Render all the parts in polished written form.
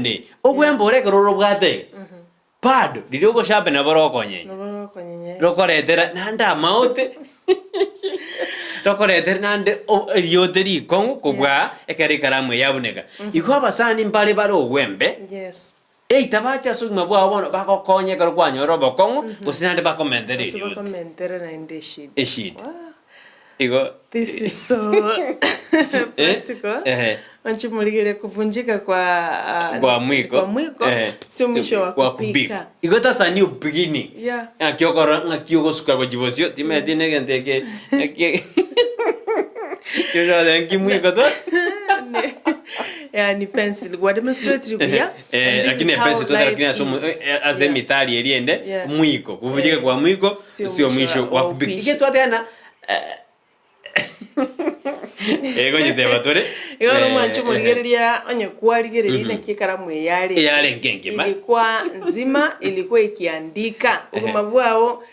ende ogwembore kororo bwate pado didi ugo shape na boroko nyenye rokoretera nanda maute rokoretera nande yote ri kongu kubwa ekari karamu yabuneka iko abasani mbale baro ogwembe yes tabacha sugma bwa bono bako konye karo kwanyo robo kongu usinande bako mentere ri bako mentere na ende eshid Igo this is so practical. Anchimuligire kuvunjika kwa mwiko sio mwisho wa kupika. Igo tasa new beginning. Yeah. Ngakiyoko suka kwa jibosio time tine genteke. Yo da mwiko to. Ni pencil kwa demonstrate kuya. Lakini pencil to lakini asomo aze mitali eliende mwiko. Kuvunjika kwa mwiko sio mwisho wa kupika. Ige tu tena ego nyite batore ego no mancho muligereria onye kwaligereria na kikaramu yale ngenge ba ilikuwa nzima ilikuwa ikiandika uguma bwao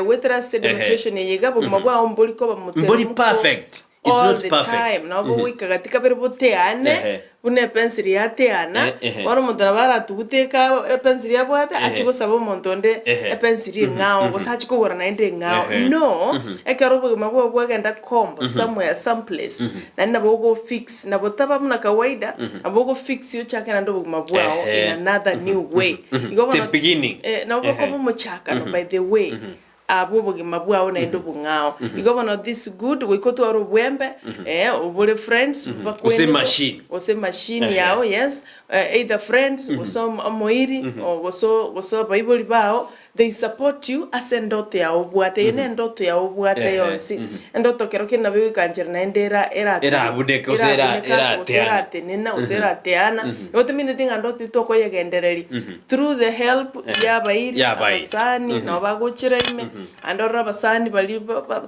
witness demonstration yega uguma bwao mboliko bamutera mboli perfect it's not perfect na bo wika katika berboteane une pencil yateana bano mutara bara tuguteka pencil yabwate achiko sabo montonde pencil ngao gosachi kugora na ende ngao no ekarobo mabwo bwagenda combo somewhere someplace na nabo go fix na botaba muna kawaida abogo fix yo chaka na ndo mabwao in another new way the beginning na bo ko mo chaka no by the way abo mabwao na ndo bungao igobona this good we ko to aro bwembe obole friends bakwene ose machine yao yes either friends oso moiri oso bible bao they support you as ndoto ya obwate ine ndoto ya obwate yonsi ndoto kero kina biwe kanjera na endera era budeka era tenena osera teana yote mine tinga ndoto itoko yegendereri through the help ya bairi abasani na bagochira ime andora basani bali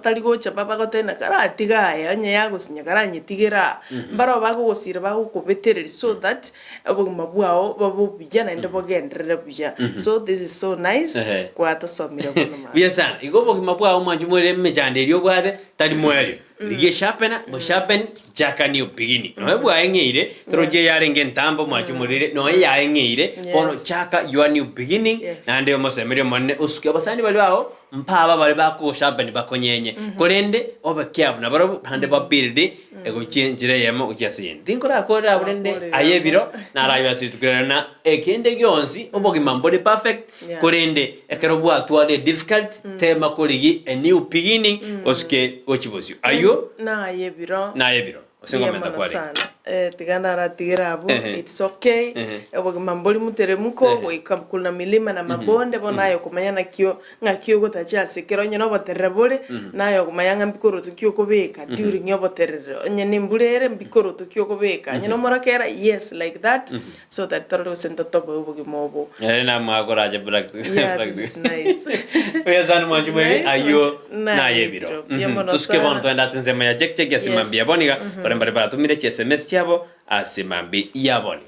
taligocha baba gotena karatiga yanye yagusinya karanyitigera mbaro bagosira bagukobetereri so that abuguma bwao babo bijana ndabo genderera bija so this is so nice kwa tasomira bono ma biasana igobo kimabwa umanje mwere mejanderi obwade tali mwere lige shapena bo shapen jaka ni upigini no bwa engeire troje yarenge ntambo mwaje murire no ya engeire bono chaka you are new beginning na ndio mosemere monne usuke abasani bali baho mpaba bali bako shapen bakonyenye korende oba careful na baro hande ba build ego chenjire yemo ukyasinde dinkora kora burende ayebiro na rayo asitukirana ekende gyonsi obogi mambode perfect korende ekero bwa twale difficult tema koligi a new beginning oske ochibosio ayo na ayebiro osengomenta kwali tigana ratigira abo it's okay obogi mamboli muteremuko kuna milima na mabonde bonayo kumanya ngakio gotacha sekero nyeno boterebole nayo kumanya mbikoro tukio kobeka during yoboterere onye nimbulere mbikoro tukio kobeka nyeno morakera yes like that so that toro sento tobo obogi mobo na magoraje practice this is nice pezan manjumeri ayo na yebiro tuske bono twenda sensema ya check yasimambia boniga para tumire SMS chabo asimambi yaboni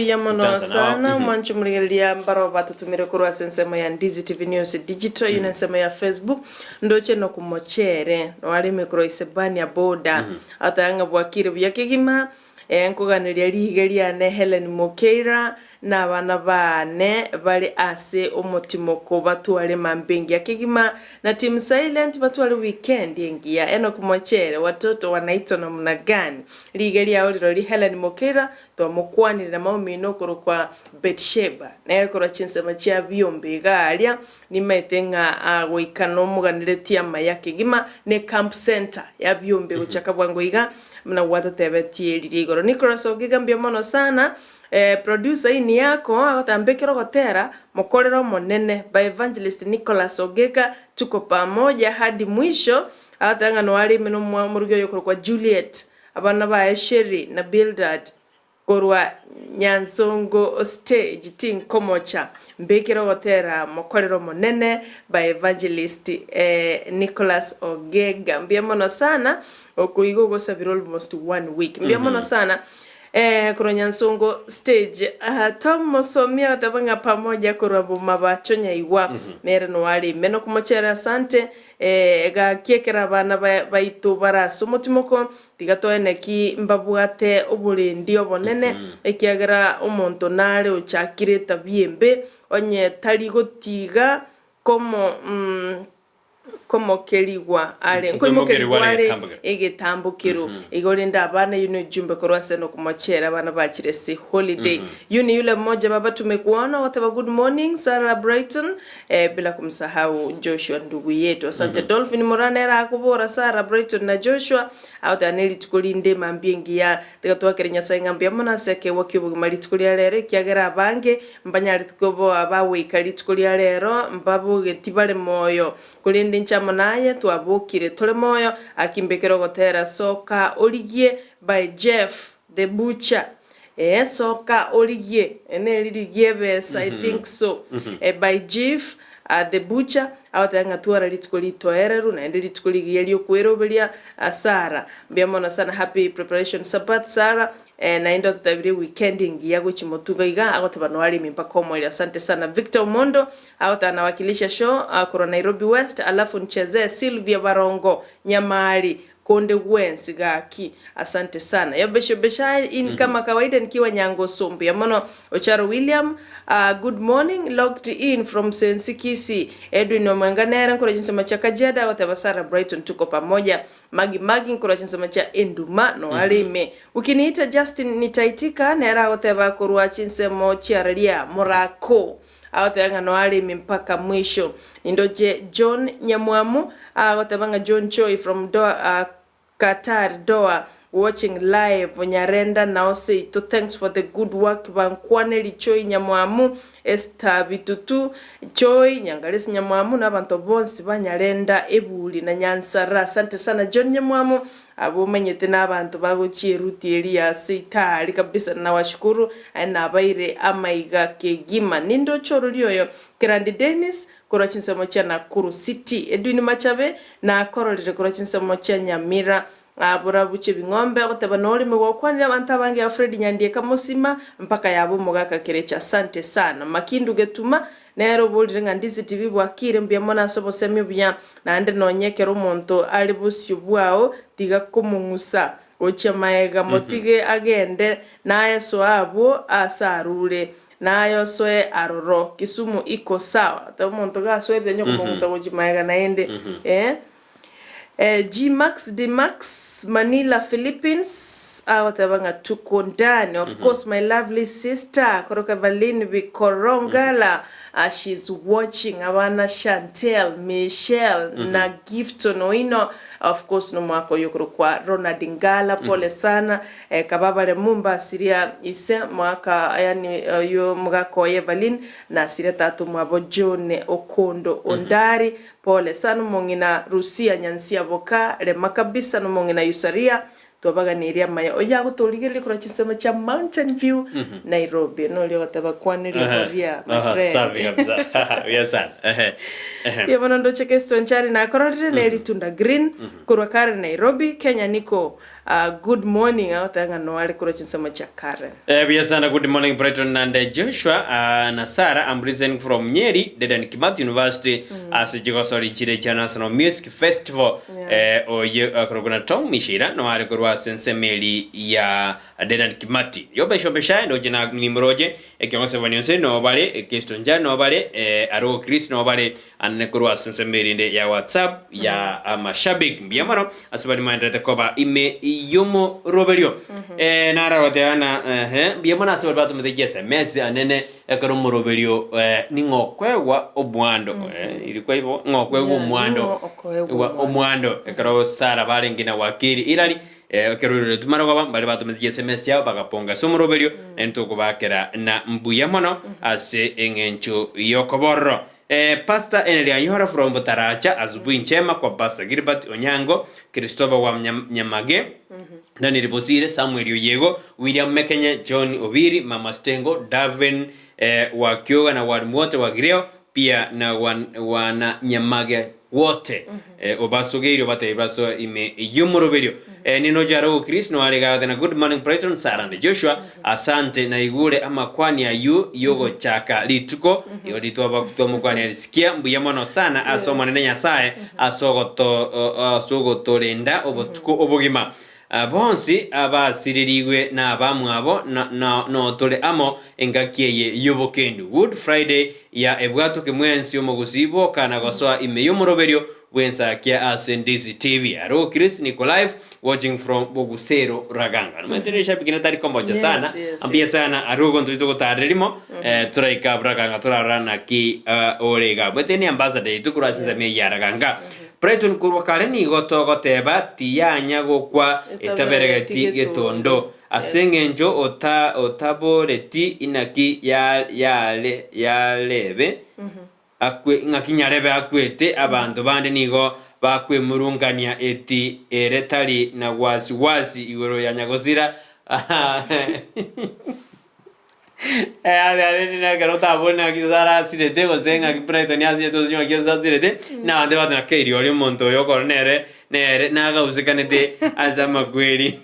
yamono sana manchu mligelia mbaro batutumire kurwa sensema ya Ndizi TV News Digital yunasema ya Facebook ndoche no kumochere no ali mikro isebani ya boda atanga bwakire byakegima enkuganiria ligelia ne Helen Mokeira na bana bane bali ase omutimoko batwale mambengi akigima na team silent batwale weekend yengia eno kumochere watoto wanaitwa na mna gani ligeli yao lilo Helen Mokeira to mukwani na maumino kwa Betsheba na yakora chinsema chia byombe galia ni metenga goikano muganire tiama yakigima ne camp center ya byombe guchaka bwango iga mna watatebeti ligoro Nicholas ogigambia mono sana producer ini yako atambekero gotera mokorero monene by evangelist Nicholas Ogeka tuko pamoja hadi mwisho atanga no ali meno murugyo yoko kwa Juliet abana ba Sherry na Bildad korwa Nyansongo stage ting komocha mbekero gotera mokorero monene by evangelist Nicholas Ogega mbiamono sana okuigo go sabiro almost 1 week mbiamono sana Kuronya Nsongo stage Tom Mosomia watabanga pamoja kurabu mabachonya iwa nere no wali meno kumochera asante ga kiekera bana baitu baraso mutimoko tigatoene ki mbabwate obulindi obonene ekiagera omonto nare ochakire tabiembe onye tali gotiga como keligwa ale nkoimo keligwa egetambukiro igolinda abana yuno jumbe korwase no kumachera abana bakire si holiday yuni yule mmoja baba tumekuona wote ba good morning Sarah Brighton bila kumsahau Joshua ndugu yetu asante Dolphin Moranera akubora Sarah Brighton na Joshua auta neli tukolinde mambiengi ya tikatwa kerenya saingambia mona seke wakibu mali tukolia lere kiagera bange mbanyari tukobo abawe kali tukolia lero mbabu getibale moyo kulinde nchamo naye tuabukire tole moyo akimbekero gotera soka oligie by Jeff the butcher soka oligie ene ligie bes I think so by Jeff the butcher awatanga tuara litukolito ereru na ende litukoligi yelio kwerobelia Sara biamona sana happy preparation Sabbath Sara na endo tutabiri weekending yago chimotuga iga agotabano wali mpaka omwe asante sana Victor Mondo awatanawakilisha show kuro Nairobi West alafu ncheze Sylvia Barongo Nyamari Konde Wensi gaki asante sana yabesho besha in kama kawaida nikiwa Nyango Sombi yamono Ocharo William good morning logged in from Kisii Edwin Omanganera nkora jinsema cha Kajada watabasara Brighton tuko pamoja magi nkora jinsema cha Enduma no alime ukiniita Justin nitaitika nera wataba kurwa chinsemo chiaralia Morako awatanga no alime mpaka mwisho indoje John Nyamwamu watabanga John Choi from Qatar Doha watching live Nyarenda now say to thanks for the good work bankwaneli Choi Nyamwamu Bitutu Choi Nyangalesi Nyamwamu n'abantu bonse banyarenda ebuli na Nyansara asante sana John Nyamwamu abumenyete n'abantu baguciye ruti Elias itali kabisa na washukuru na abaire amaiga kegima nindo choro lyoyo Grandi Dennis kora chinsemo cha Nakuru City Edwin Machabe na korolire kora chinsemo cha Nyamira burabuche bingombe otabanoli mugokwanira abantu abange ya Fred Nyandie kamusima mpaka yabo mugaka kerecha asante sana makindu getuma nero bulire nga Ndizi TV bwakire mbyamona sobo semyo bya nande nonyekero omonto ali busyu bwao tiga kumungusa oche maega motige agende naye so abo asarure nayo soe aroro Kisumu iko sawa tamonto gaswere nyo kumungusa oche maega naende G Max D Max Manila Philippines watabanga tuko ndani of course my lovely sister Koroka Valin Bikorongala she's watching abana Chantel Michelle na Gifton Oino of course no mwako yokro kwa Ronald Ngala pole sana kababa le mumba siria ise mwaka yani yo mugako Evelyn na siria tatu mwabo John Okondo Ondari pole sana mongina Rusia Nyansia Boka le makabisa no mongina Yusaria tobaga niria maya oya gutoligere kora chisema cha Mountain View Nairobi no lyo tabakwane lyo my friend safi kabisa yes yabona ndo chekesto nchari na korore na eritunda green kurwa kare Nairobi Kenya niko good morning awatanga no wale kura chinsema cha Karen yes and good morning Brighton and Joshua na Sarah I'm listening from Nyeri Dedan Kimathi University as Jigosori Chile cha National Music Festival oye kurogona Tom Mishira no wale kurwa sensemeli ya Dedan Kimathi yobesho besha ndo jina nimroje ekionse vanionse no bale kesto nja no bale aro Chris no bale anekurwa sensemeli ya WhatsApp ya mashabik mbiyamano asibali maendete koba ime yomo roberio nara wateana mbiyamano asibali batu mteje SMS anene ekaro roberio ningokwegwa obwando ilikuwa hivyo ngokwegwa omwando ekaro Sara bale ngina wakiri ilali kerure tumaro kwa bale batu mteje SMS yao bakaponga somoroberio ento kubakera na mbuyamano ase engencho yokoborro Pastor Enelia Nyora from Butaracha asubuhi njema kwa Pastor Gilbert Onyango, Christopher wa Nyamage, Dani Ribosire, Samuel Oyego, William Mekenya, John Obiri, Mama Stengo, Davin wa Kyoga na walimu wote wa Gireo, pia na wana nyamage wote obasogeiro bate baso ime yumuroberio nino jaro Chris no alega na good morning Brighton Sarah Joshua asante na igure ama kwani ayu yogo chaka lituko yodi to abakutomo kwani alisikia mbuya mono sana asoma nene nyasaye asogoto lenda obotuko obogima bonsi abasiririwe na abamwabo no tole amo engakiye yobokendu Good Friday ya ebwato kemwensi omugusibo kana gosoa imeyo muroberio Ensakia as Ndizi TV. Aro Chris Nico live watching from Bogusero Raganga. Mwenderesha bigina tari kombocha sana. Ambia sana aro kontuito kotarelimo turaika Raganga turarana ki orega. Bweteni ambassador itukura sinzame ya Raganga. Brighton kurwa kaleni goto goteba tiyanya gokwa etaberegati getondo. Asengenjo otaboreti inaki yalebe akwe ngakinyarebe akwete abantu bande nigo bakwe murungania eti eretali na wasi igoro ya nyagosira ale na garota bona kizara sirete gosenga ki Brighton ya sieto zinyo kiza sirete na ande bana keiri oli monto yo cornere nere na ga usikanete azama kweli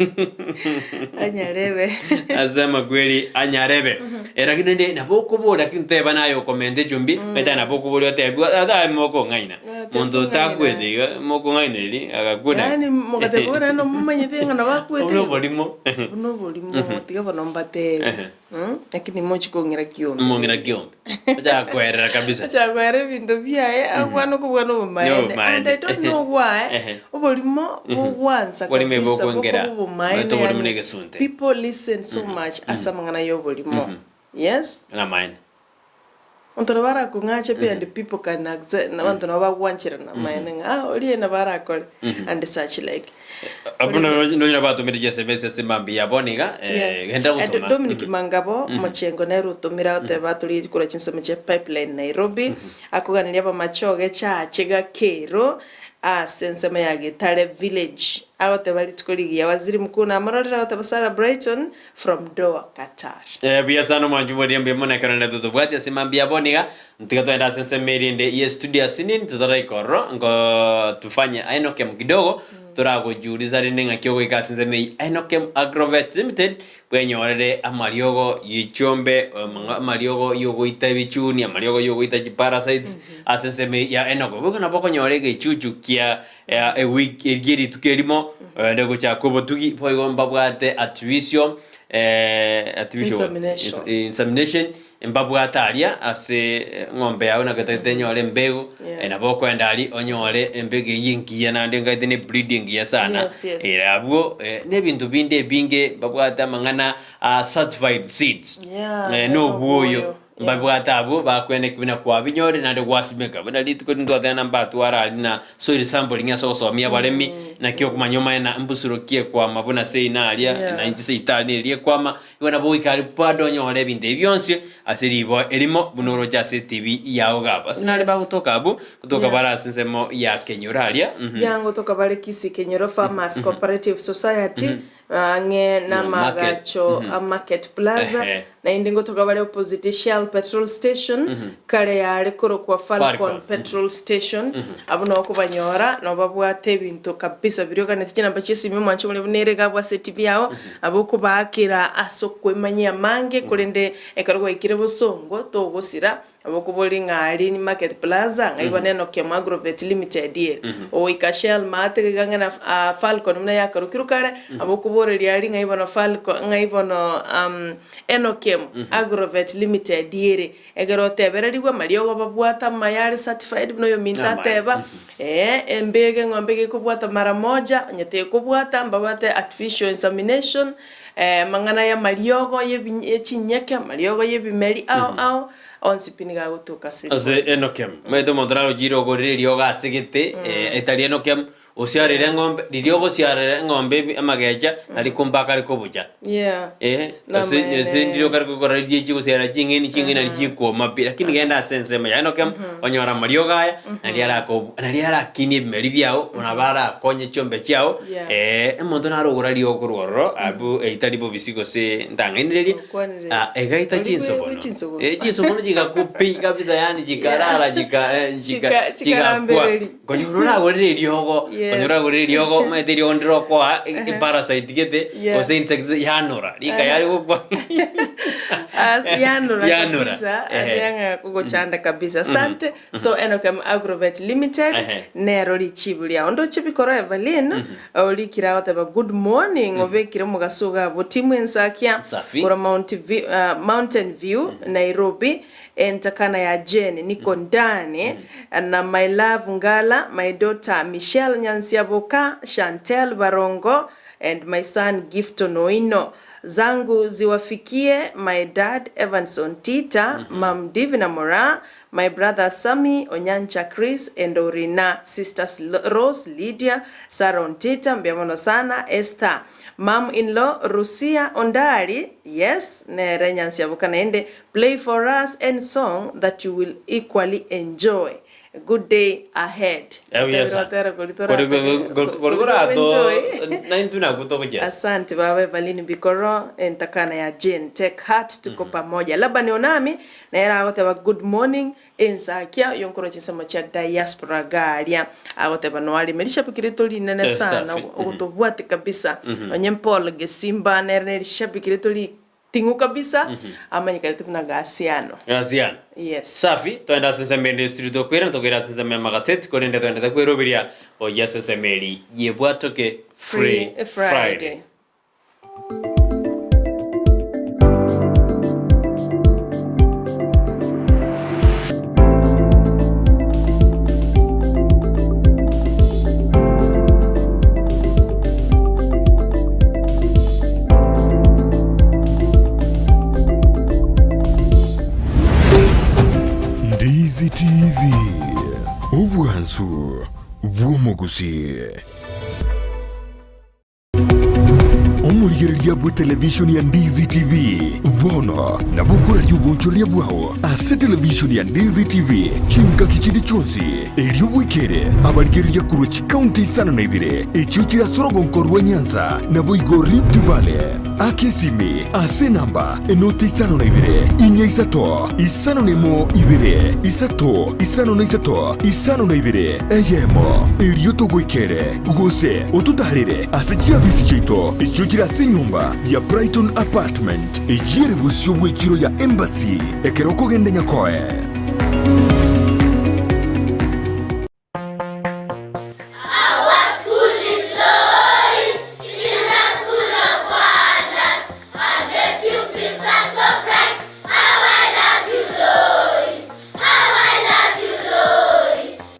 azama kweli anyarebe era kinende na boko bola kinte bana yo komende jumbi meta na boko bola te ada moko ngaina monto takwede moko ngaina li agakuna yani mokate bora no mumanye tenga na bakwede uno volimo tiga bana mbate lakini mochi kongira kiombe mongira kiombe acha kwera kabisa acha kwera bindo bia agwano kubwano bumaende and I don't know why obolimo bwanza kabisa people listen so much asamangana yobolimo yes na mine ontoro bara kungache pia and people can accept na bantu no bagwanchira na mine oli na bara kole and such like abuna no bato medije semese simambi yaboniga genda gutuma Dominic Mangabo machengo na rutumira te batuli kura chinsema che pipeline Nairobi akuganiria ba machoge cha chega kero sensema ya Gitare village awote bali tukoligia waziri mkuu na amarorera awote basara Brighton from Doha Qatar bia sana mwanjumo ndiye mona kana tutu bwati simambia boniga ntika toenda sensema irinde ye studio sinin tuzara ikoro ngo tufanye ainokem kidogo turago juliza rinenga kyogo ikasinzeme ainokem agrovet limited bwenyorere amariogo yichombe amariogo yogo itabichuni amariogo yogo itaji parasites asenseme ya enoko bukana boko nyorege ichuchu kia a week irgiri tukerimo ndego cha kobotugi poigomba bwate artificial insemination mbabwataria ase ngombe yawe na gatete nyore mbego na boko endali onyore embege yingiya na ndenga ite ne breeding ya sana erabwo ne bintu binde binge babwata mangana certified seeds no buoyo mbabwata abo bakwene kubina kwa binyore na de wasimeka bana litiko ndo athana mbatu ara na soil sampling ya so mia baremi na kyo kumanyoma na mbusurokie kwa mabona sei na alia na inti sei tani ilie kwama ibona bo ikali pado nyore binde byonse asiribo elimo bunoro ja TV ya ogaba sinale ba kutoka abo kutoka bara sinsemo ya Kenyoralia yango toka bare Kisii Kenyoro Farmers Cooperative Society nge na magacho market plaza na indingo toka bare opposite Shell petrol station kare ya rekoro kwa Falcon petrol station abuno okubanyora no babwate bintu kabisa biryoga netikina bachesi mwancho muri bunerega bwa TV yao aboko bakira asokwe manya mange kurende ekarwa ikire busongo to gusira aboko boli ngari ni market plaza ngaibone no kema agrovet limited here o ikashel mate ganga na Falcon mna yakarukiro kare aboko bore liali ngaibona Falcon ngaibono enokem agrovet limited here egero tebererigwa mariogo babwata mayari certified no yo minta teba embege ngombege kubwata mara moja nyete kubwata mbabate artificial insemination mangana ya mariogo yechinyeke mariogo yebimeri au onsipiniga gutuka siri ase enokem medo modraro jiro goriri yoga sigete italiano kem osiarire ng'ombe ririo gosiarire ng'ombe amagecha ari kumbaka ari kubucha osindiro kari gukora jichi gosiara ching'eni ari chikuoma pi lakini genda sense ma yano kem onyora mario gaya nari ara kini meri biao onabara konye chombe chiao emonto narogora rio kuroro abu eitari bo bisigo se ndang'enireri egaita chinsobono chinsobono jigakupi kabisa yani jikarara jikakwa konyora gorire riogo maiteri ondro kwa parasite gete ose insect yanora rika yari gukwa yanora kabisa yanga kugochanda kabisa asante so Enokam Agrovet Limited nero lichibulia ondo chibikoro Evelyn olikira otaba good morning obekire mugasuga botimu Ensakia kora Mountain View Nairobi entakana ya Jane niko ndani na my love Ngala, my daughter Michelle Nyansiaboka, Chantel Barongo and my son Gifto Noino. Zangu ziwafikie my dad Evans Ontita, Mam Divina Mora, my brother Sami Onyancha Chris and Orina, sisters Rose, Lydia, Sarah Ontita, mbiamono sana, Esther, mom-in-law Rusia Ondari, yes, nere Nyansiaboka naende, play for us and song that you will equally enjoy. A good day ahead. Asante baba Evelyn Bikoro entakana ya Jane take heart tuko pamoja laba nionami na era wote wa good morning Ensakia yonkoro chisema cha diaspora garia awote banwali melisha pikirito linene sana utobwate kabisa onyempol gesimba nerne shapikirito li tingu kabisa amanyika tuna gasiano yes safi toenda sense meli studio kwera tokera sense me magaset korende toenda kwero biria o yes sense meli yebwatoke free Friday. Ndizi TV Ubwansu Gusii Omurigereria bwa television ya Ndizi TV Vono na bukura ry'ubunchoria bwao ase television ya Ndizi TV chinka kichindi chonsi elio bwikere abarigereria kurochi county sana na ibire echuchira sorogonkorwa Nyanza na boigo Rift Valley akesimi ase namba enoti sana na ibire inya isato isano nemo ibire isato isano na isato isano na ibire eyemo elio togwikere gose otutarire ase chiabisi chito echuchira ase nyumba ya Brighton apartment ejire busyo bwekiro ya embassy ekeroko gende nyakoe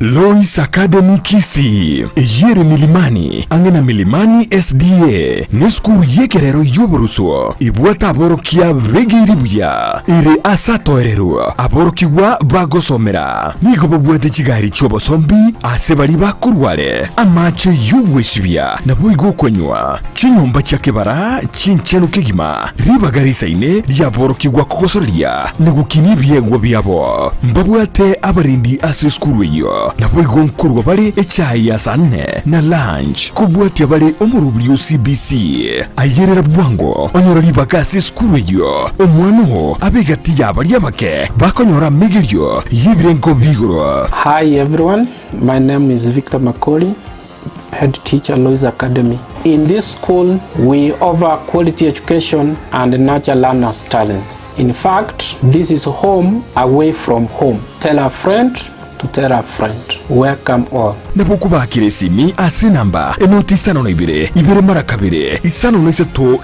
Lois Academy Kisii yere milimani angena milimani SDA neskuru yekerero yoboruso ibwata aborokia begiribuya ire asatoerero aborokiwa bagosomera nigo bobwete kigari cyobosombi ase bari bakurware amache yuweshibya naboigo konywa chinyomba cyakebara chincheno kigima ribagarisa ine ryaborokiwa kogosoria nigukinibye byabo mbabwate abarindi ase skuru yo naboigo nkurwa bari echai ya sanne na lunch kubwate bari omurubyo CBC ayerera bwango onyorori bakase skuru yo omwano abegati yabari abake bakonyora migiryo yibirenko bigoro. Hi everyone, my name is Victor Makori, head teacher Lois Academy. In this school, we offer quality education and nurture learners' talents. In fact, this is home away from home. Tell a friend to tell a friend. Welcome all. Nabokubakire simi ase namba enoti isano na ibere mara kabire isano na isato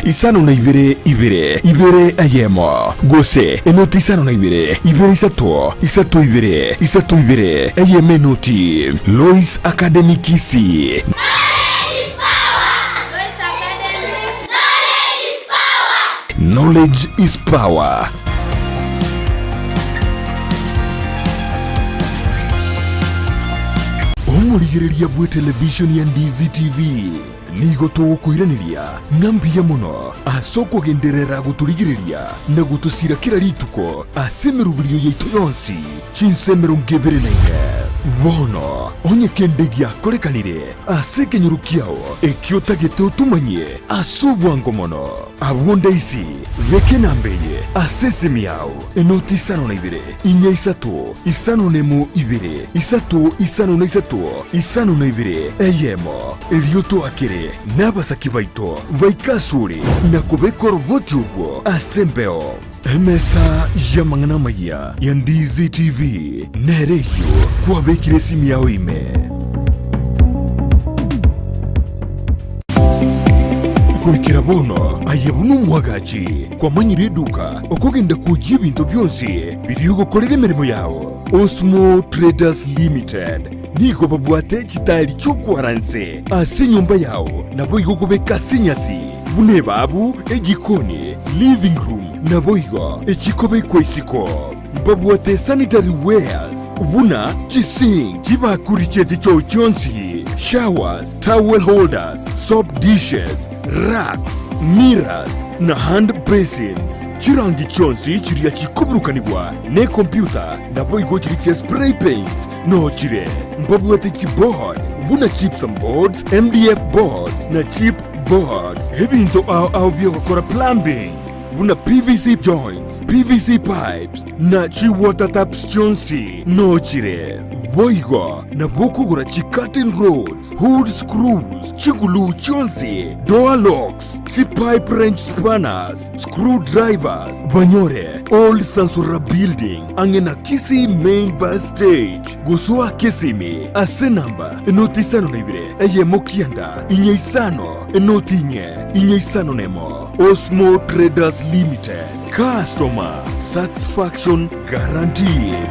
isano na ibere ayemo gose enoti isano na ibere isato ibere ayeme noti Lois Academy Kisii. Knowledge is power. murigiriria bwe television ya Ndizi TV nigo tugukwiraniria ngambia muno asoko genderera guturigiriria na gutusira kira rituko asemerubirio yaitu yonsi chinsemero ngebere naine bono onye kendegia korekanire asekenyurukiao ekiota getutumanye asubwango mono abunda isi reke nambeye asesemiao enoti isano na ibere inya isatu isano nemu ibere isatu isano na isatu isano na ibere eyemo elioto akere n'abasaki baito baikasuri na kubeko roboti ubwo asembeo emesa yamangana maya ya Ndizi TV nereyo kwabekire simu yawe ime kwikira bono ayabunu mwagachi kwa manyire duka okogenda kujya ibintu byose biri gukorera imirimo yawo Osmo Traders Limited nigo babwate kitari cyo kwaranse ase nyumba yawo nabo igukubeka sinyasi bune babu egikoni living room nabo igo ekikobe kwesiko babwate sanitary wares buna chising chibakuricheze cyo cyonsi showers towel holders soap dishes racks mirrors na hand basins chirangi chonsi chiriya chikuburukanibwa ne computer nabo igo chiriche spray paints no chire mbabwate chipboard buna chips and boards MDF boards na chip boards ebinto au byo gukora plumbing buna PVC joints PVC pipes na chi water taps chonsi no chire boigo na bokugura chi curtain rods hood screws chigulu chonsi door locks chi pipe wrench spanners screwdrivers banyore old sansura building angena Kisii main bus stage gusua kesimi ase namba enoti sano na ibire eye mokianda inye isano enoti inye isano nemo Osmo Traders Limited customer satisfaction guaranteed.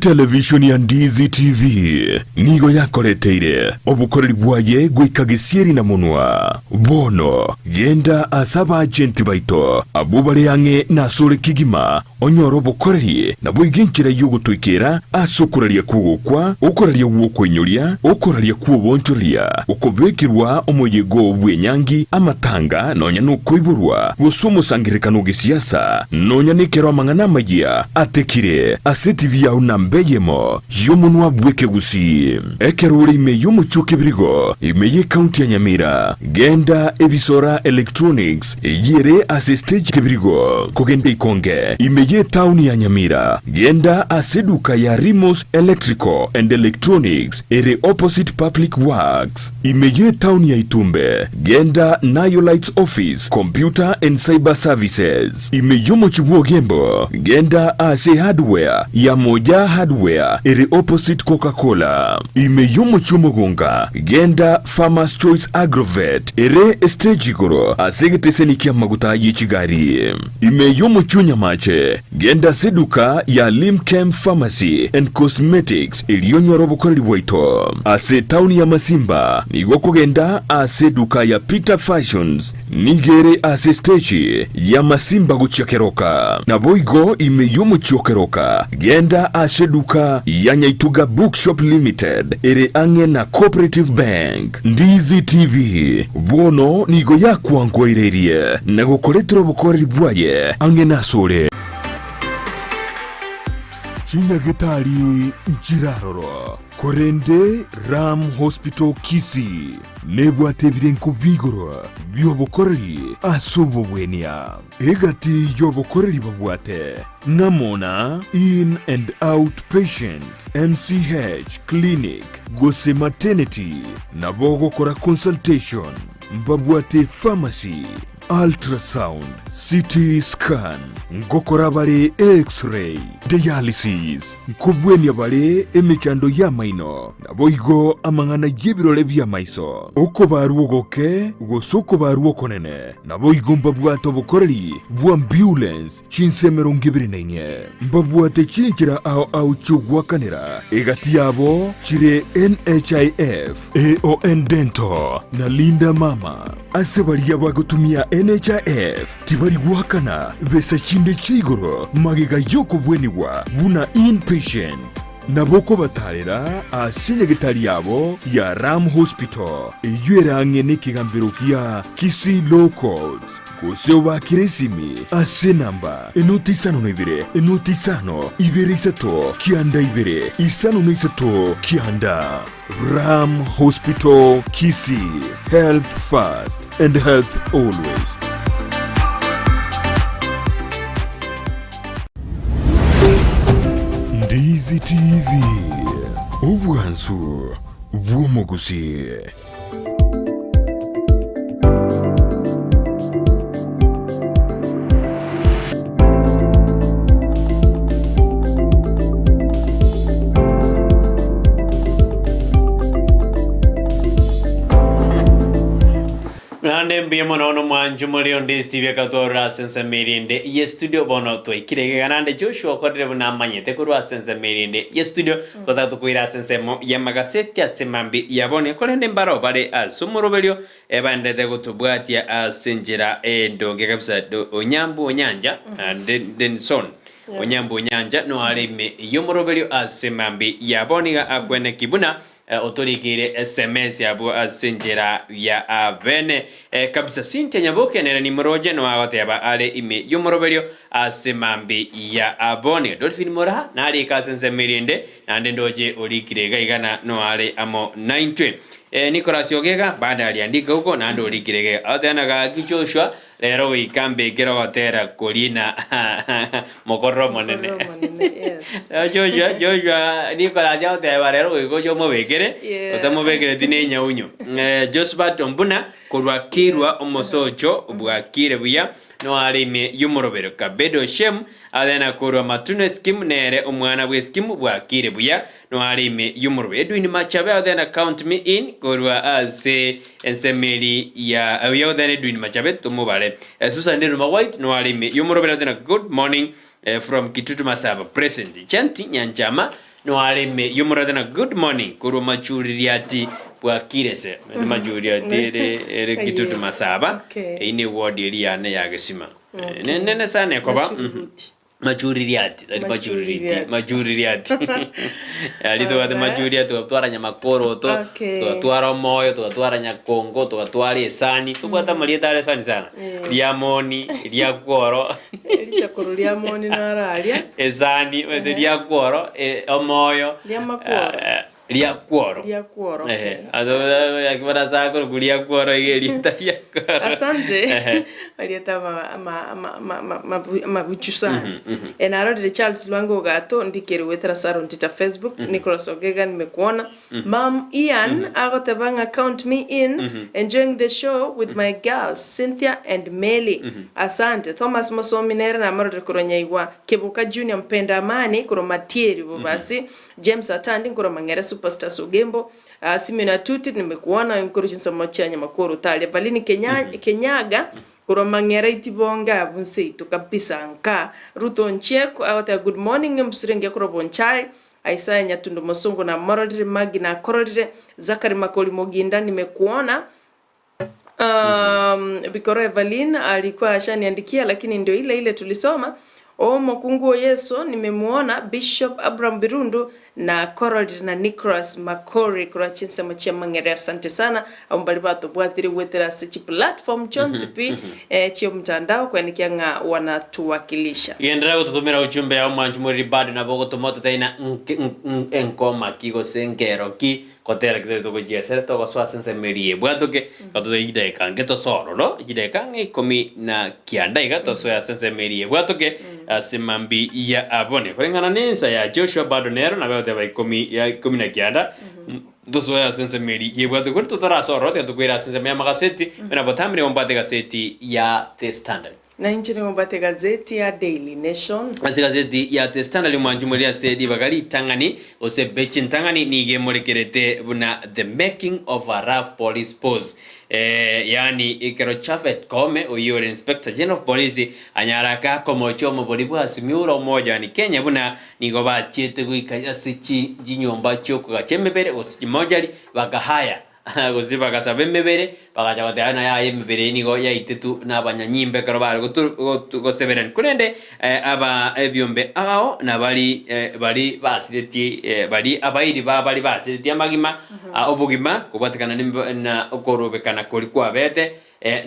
Television ya Ndizi TV nigo yakoreteire obukoreri bwaye gwikagisieri na munwa bono yenda asaba agenti baito abubare yange nasore kigima onyoro bukoreri na bwiginchira yugutwikira asokuraria kugukwa ukoraria wokwenyoria ukoraria kubonchoria ukobekirwa omuyego bwenyangi amatanga nonya nukoiburwa gusumu sangirikano gisiasa nonya nikero mangana magia atekire asetivi ya nambeyemo yomunwa bweke Gusii ekeruri ime yomuchuke birigo ime county ya Nyamira genda ebisora electronics yere ase stage kebirigo kogende ikonge ime town ya Nyamira genda aseduka ya Rimos Electrical and Electronics ere opposite public works ime town ya Itumbe genda Nayo Lights Office Computer and Cyber Services ime yomuchubuo gembo genda ase hardware ya moja hardware ere opposite Coca-Cola ime yomuchumugunga genda Farmers Choice Agrovet ere stage goro asegete kia maguta yichigari ime yomuchunya mache genda seduka ya Limchem Pharmacy and Cosmetics iliyonyoro bukoreri bwaito ase town ya Masimba nigoko genda ase duka ya Peter Fashions nigere ase stage ya Masimba guchakeroka na boigo ime yomuchokeroka genda ase duka ya Nyaituga Bookshop Limited ere ange na Cooperative Bank. Ndizi TV bono nigo yakwango irerie na gukoretro bukoreri bwaye ange nasore Chinyagetari Njiraroro Korende Ram Hospital Kisii nebwate birenko bigoro byobokoreri asubo bwenia egati yobokoreri babwate namona in and out patient MCH clinic Gusii maternity nabogo kora consultation mbabwate pharmacy ultrasound CT scan ngokora bale x-ray dialysis nkubwenya bale emechando ya maino naboigo amangana yebirole bya maiso uko baruogoke gosoko baruokonene naboigo mbabwato bukoreri bwa ambulance chinsemero ngibirinainye mbabwate chinchira au chugwakanira egati yabo chire NHIF AON Dental na Linda Mama asebali yabagutumia NHIF tibali guhakana besa chinde chigoro magega yoko bweniwa buna inpatient naboko batarera asinye gitari yabo ya Ram Hospital iyuerange n'ikigambiro kia Kisii Low Codes Gusii wa kiresimi ase namba enoti isano n'ibire enoti isano ibere isato kianda ibere isano n'isato kianda Ram Hospital Kisii, health first and health always. Ndizi TV, ubwansu bw'umuguzi. Nande mbiyemo nono mwanju muri Ndizi TV katora sense mirinde ye studio bono to ikirege ganande Joshua kodre buna manyete kurwa sense mirinde ye studio tota tukuira sense mo ya magaseti asemambi yabone kolende mbaro bare asumurobelio ebandete gutubwatia asinjira ndonge kabisa onyambu onyanja denson onyambu onyanja no alime yomurobelio asemambi yaboniga akwene kibuna otorikire SMS yabo asinjira ya abene kabisa sinte nyaboke nera ni moroje no agoteba ale ime yomorobelio asemambi ya abone dolphin mora nari kasense mirinde nande ndoje orikire gaigana no ale amo 90 Nicolas Yogega baada aliandika huko na ndo orikire atana ga Joshua lero ikambe kero gotera kolina mokoro monene yes Joshua Nicolas yao te barero igojo mobekere otamobekere dinenya unyo Josephat Tombuna kurwa kirwa omosocho obwakire buya no alime yumorobero kabedo shem adena kurwa matune skim nere omwana bwe skim bwakire buya no alime yumorobero edwini machabe adena count me in kurwa ase ensemeli ya ayodene edwini machabe tumubale Susan Nderuma White no alime yumorobero adena good morning from Kitutu Masaba present chanti nyanjama no alime yumorobero adena good morning kurwa machuririati bwakirese majuriati ere Kitutu Masaba ine ward eliane ya Gesima nene sana koba majuririati majuririati alito wade majuriati twara nyamakoro to twara moyo twara nyakongo twara esani tubata malieta ale sani sana liamoni liakoro lichakoro liamoni naralia esani wede liakoro omoyo liakuoro ado yakibara zako liakuoro yelita yakoro asante alieta mabuchusana enaro de Charles Lwango gato ndikere wetra saro Ontita Facebook Nicholas Ogega nimekuona Mom Ian agotebanga count me in enjoying the show with my girls Cynthia and Melly asante Thomas Mosominera na maro kuronyaiwa Kebuka Junior mpenda amani kuro matieri basi James Atandi kuro mangera superstar Sugembo Simena Tuti nimekuona nkuruchinsa mochanya makoro tali Valini Kenyaga kuro mangera itibonga bunse tukabisa nka Ruto Ncheko awata good morning msurenge kuro bonchai Isaiah Nyatundo Mosongo na Morodire Magi na Korodire Zakari Makori Moginda nimekuona Bikoro Evelyn alikuwa ashaniandikia lakini ndio ile tulisoma Mokunguo Yeso nimemuona Bishop Abraham Birundu na Coral na Nicholas Makori kwa chinsa machia mangere asante sana ambali bato bwathiri wetera sechi platform chonsipi chio mtandao kwa nikianga wanatuwakilisha yendera gututumira ujumbe ya mwanju muri bado na bogo tomoto taina enkoma kigo sengero ki kotera kiteto kujesera to goswa sense merie bwatoke katuto ideka ngeto soro no ideka ngikomi na kianda igato so sense merie bwatoke asimambi ya abone kulingana nensa ya Joshua bado nero na bado ya ikomi na kianda doso ya sense merie yebwato kurto tara soro te tukwira sense meya magaseti na botamri ombate gaseti ya The Standard na nchini mbate gazeti ya Daily Nation asi gazeti ya The Standard mwanjumuri ya sedi bagali tangani ose bechin tangani nige morekerete buna the making of a rough police pose yani ikero chafet kome uyore inspector general of police anyaraka komo chomo bolibu asimiura umoja ni Kenya buna nigoba chete guikaya sichi jinyomba choko gachemebere osiki mojali bagahaya Gusii bakasabe emebere bakaja batana ya emebere nigo yaitetu n'abanyanyimbe karo bari goseberen kurende aba ebyombe ao na bari basiretie bari abairi bari basiretie amagima obugima kubatikana na okorobekana kuri kwabete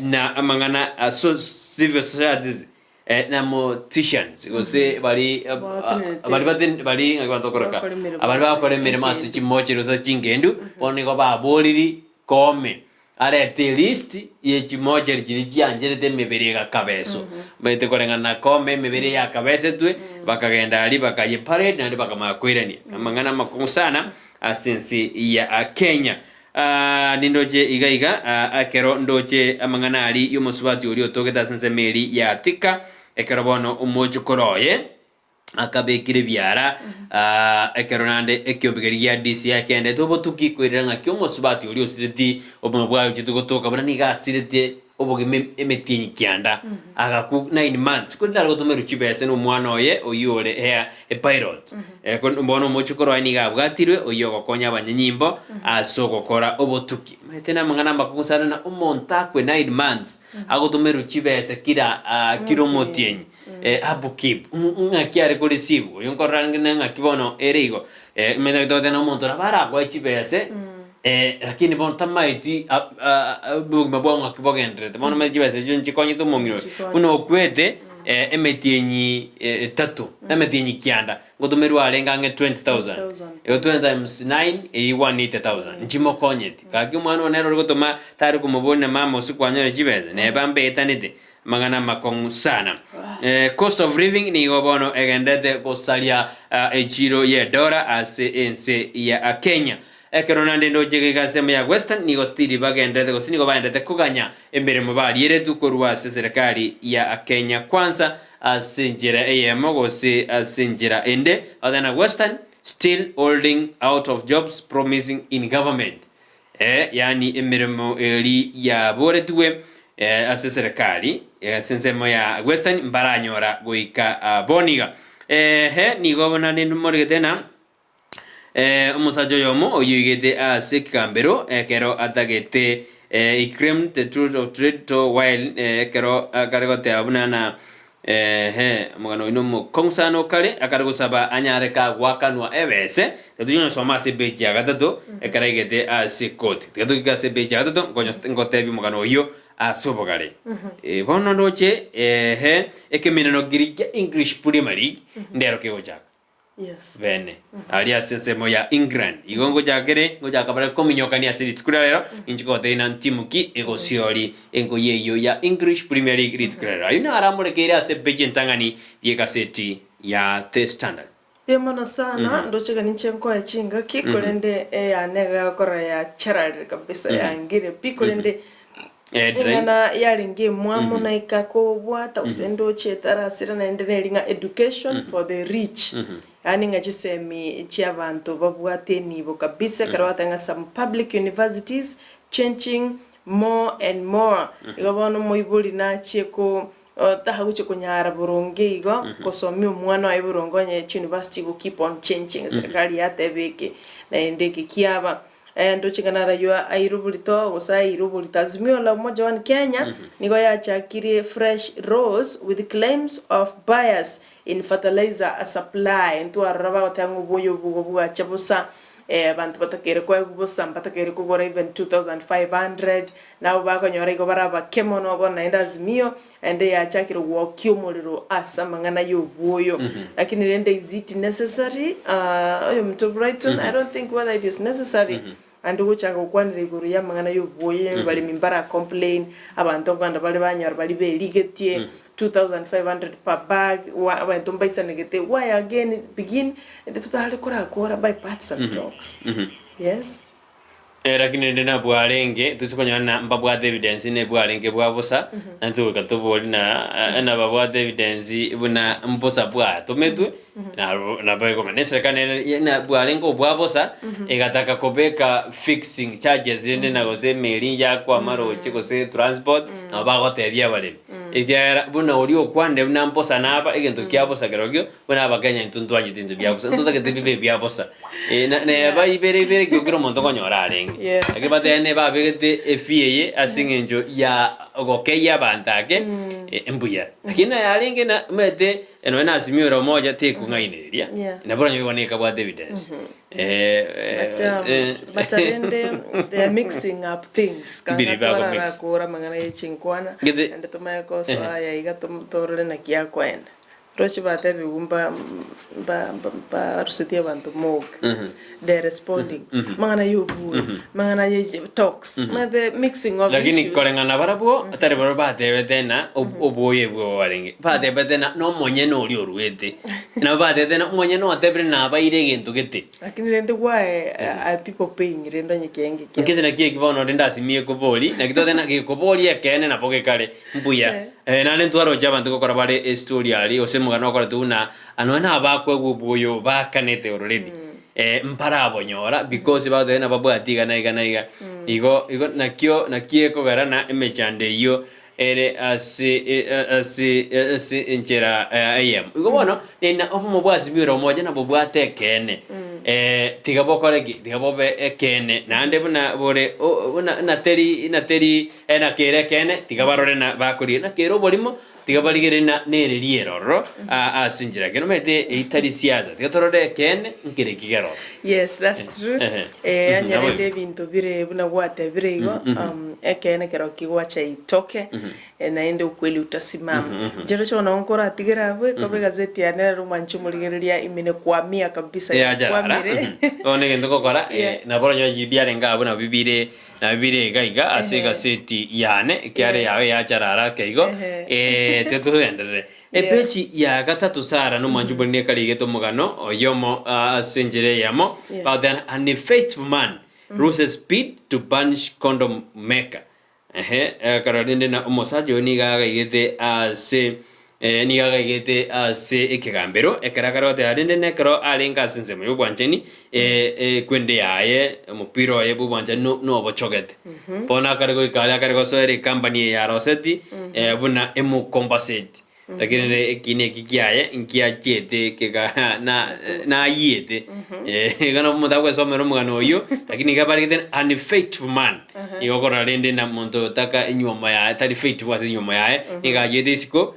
na amangana civil societies na morticians Gusii bari ngakotokoroka abari bakora emirimo ase chimochero sa chingendu bonigo baboriri kome arete list ye chimochero chiri chianjerete emebere egakabeso baite korengana kome emebere yakabesetwe bakagenda ali bakaye parade nandi bakamakwirania amang'ana makungu sana asensi ya Kenya. Nindoche igaiga akero ndoche amang'ana ali yomosubati ori otogeta sense meri ya Thika ekero bono umojo koroye akabekire byara ekero nande ekiobigeri ya DC yakende tobo tukikwirira ng'aki omosubati ori osireti obuno bwayo chitugotoka bana niga sirete obogime emetinyi kianda agaku 9 months kundara gotomera chibese no mwana oye oyore a pilot mbono mochukoro ani gabwatirwe oyo gokonya abanyanyimbo asogokora obotuki maitena mangana makungusana na umonta kwe 9 months agotomera chibese kira kiromotienyi abukip ngakiare ko receive oyo nkorangena ngakibono erigo mena totena umonto na bara kwa chibese lakini bon tamaiti bugma bonga kibogendrete bona majibase junchi konyi to mongiro uno kwete emetienyi 3 emetienyi kianda ngotomeru alenga nge 20000 yo 20 times 9 18000 nchimo konyeti kaki mwana onero gotoma tari kumubona mama usikwanyere chibeze ne bambe etanite magana makongu sana. Cost of living ni gobono egendete gosalia echiro ye dora ase ense ya Kenya. Ekero nande ndoje gasema ya Western ni gostiri bagendete gosini go baendete kuganya emirimo bariere tukorwa serikali ya Kenya kwanza asinjira eyemo gose asinjira ende adana Western still holding out of jobs promising in government yani emirimo eri ya boretwe ase serikali sensemo ya Western mbaranyora goika boniga ni gobona ni morgetena umusajo yomo oyigete ase kambero kero atagete claim the truth of trade to while kero akaregote abunana mugano ino konsano kale akaragosaba anyareka gwakanwa ebese tetunyona soma se beji agatato ekaragete ase court tetuka se beji agatato ngotebi mugano yo asobogale bono ndoche ekemina no girija English primary ndero kegoja yes bene ali asensemo ya England igongo jakere ngojakabara kominyokani asiri tukura lero inchiko teina ntimuki egosiori engo yeyo ya English Premier League ritukura ayuna aramurekera ase beji ntangani yekaseti ya The Standard Pemana sana ndochega nichenko ya chinga kikolende ya nega kora ya charad kabisa ya ngire pikolende ngana yaringe mwamu na ikako bwata usendo chetara sira na endelinga education for the rich yani ngachisemi chiabantu babwate nibo kabisa karwata nga some public universities changing more and more igabano moibuli na cheko tahaguche kunyara buronge igo kosomi umwana wa burongonye university go keep on changing serikali yatebeke na endeke kiaba ndo chingana yua airubulito gosa irubulita azimio la umoja wa Kenya nigo yachakiri fresh rose with claims of bias in fertilizer supply ntu araba watangu boyo bugo chabusa bantu batakere kwa gubosa batakere kugora even 2500 na ubako nyore go baraba kemono go naenda azimio ende yachakiri wokyo muliro asa mangana yo boyo lakini rende is it necessary oyo mto Brighton I don't think whether it is necessary and ucha kokwanire guru ya mangana yo boye bali mimbara complain abantu kwanda bali banyara bali beligetie 2500 per bag abantu mbaisa negete why again begin tutale kora by parts and talks yes lakini ndina bwarenge tusikonyana mbabwate evidence ne bwarenge bwabosa nantu katoboli na babwate evidence buna mbosa bwa tometwe na baiko manesa kana na bwarenge bwabosa egataka kobeka fixing charges ende na gose meri ya kwa maro chiko se transport na bagote bya bale ikiara buna olio kwande buna mposa napa igento kiaposa kerogyo buna abakenya ntuntu ajitintu byaposa ntuza ketibibe byaposa na ba ibere gyogiro monto konyora arenge akibate ne ba begete efieye asingenjo ya ogokeya bantake embuya lakini arenge na mete eno na simiro moja te kungaineria na bora nyo ne kabwa evidence but they are mixing up things kana kora mangana yechinkwana and tumayako so aya iga torole na kia kwenda rochi bate bigumba ba rusiti abantu mog they responding mangana yubu mangana ye talks the mixing of lakini issues korengana barabuo atari barabate betena oboye bwo warenge bate betena no monye no uri oruete na bate betena monye no atebre na baire gintu gete lakini rende why are people paying rendo nyekenge ngete na kie kibono renda simie kuboli na kitote na kuboli ekene na poke kale mbuya na ne ntwaro jaba ntuko kora bare story ali osemugano kora tuna anona abakwe gubuyo bakanete already mpara abonyora because about the na babwatiga na iga igo nakie ko garana emechande yo ere asi enchera am igo bono na omo bwasi biro moja na bobwate kene tigabokore tigabobe ekene nande buna bore na teri na kere kene tigabarore na bakuri na kero bolimo tigabaligere na nereri eroro asinjira keno mete itari siasa tigatorore kene nkire kigero. Yes, that's true. Anyarende bintu bire buna gwate bire igo ekene kero kigwacha itoke naende ukweli utasimama. Jero chona onkora tigera bwe kobe gazeti ya nero manchu muligereria imene kwamia kabisa ya kwamire. One gendo kokora na boro nyo jibiare ngabo na bibire gaiga ase gazeti yane kiare yawe ya charara keigo tetu endere epechi ya gatatu sara no manchu bonne kalige to mugano oyomo asenjere yamo but then an faithful man loses speed to punish condom maker karolinde na omosajo ni gaga igete ase ni gaga igete ase ekigambero ekaragaro te arinde ne kro alinga sense mu bwancheni kwende yaye mupiro ye bwancha no bochogete pona kargo ikala kargo soere company ya roseti buna emu compensate lakini kine kikiaye nkia chete kega na yete gano mudagwe somero mugano yo lakini gabarigete an faithful man igokora rende na muntu taka inyuma ya tari faithful was inyuma ya iga yete siko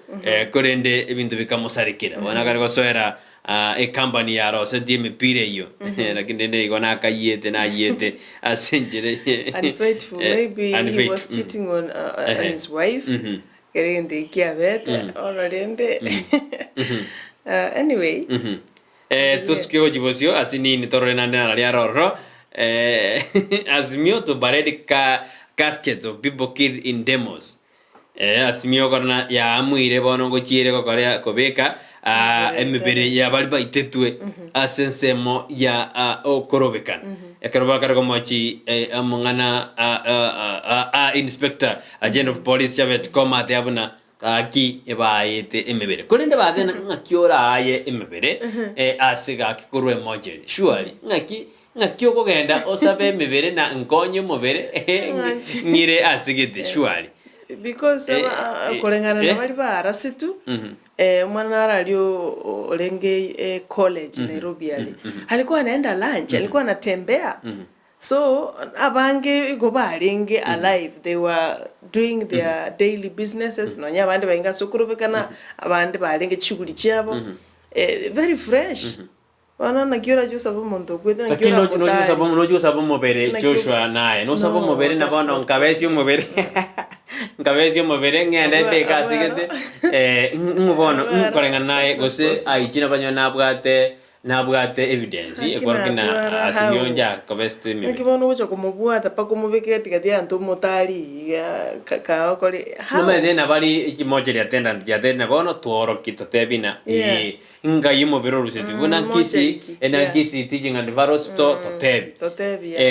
korende ebintu bikamusarikira wana kargo soera a company ya rose die me pire yo lakini ndende igona kayete na yete asenjere unfaithful maybe he was cheating on his wife Kerende kiabete orarende anyway tuskio jibosio asini ni torre nande na ya roro asmio to baredi caskets of people killed in demos asmio korna ya amuire bono go chire ko korea kobeka emebere ya baliba itetwe asensemo ya okorobekan ekarobaka komochi amungana inspector agent of police chavet koma te abuna aki ebaite emebere korinde badena ngakiora aye emebere asiga kikurwe moje surely ngakio kogenda osabe emebere na nkonyo mobere ngire asigite surely because kolengana na bali barasitu mwana aralio olenge college Nairobi ali alikuwa anaenda lunch alikuwa anatembea so abange igo balenge alive they were doing their daily businesses no nya bandi bainga sokurubekana abandi balenge chiguli cyabo very fresh wana nakiora jo sabo mondo kwete nakiora no sabo mobere Joshua naye no sabo mobere na bana nkabezi mobere nkabezi mobere ngende teka tigete mubono korengana naye gose aichina banyo nabwate evidence ekwarkina asimyonja kabeste mi nkibono ucho kumubwata pakumubeke tikati antu motari ka okori no me na bali ikimoje ya attendant ya na bono tuoro kitotebina ngai mobero ruseti buna Kisii and Gusii teaching and varosto totebi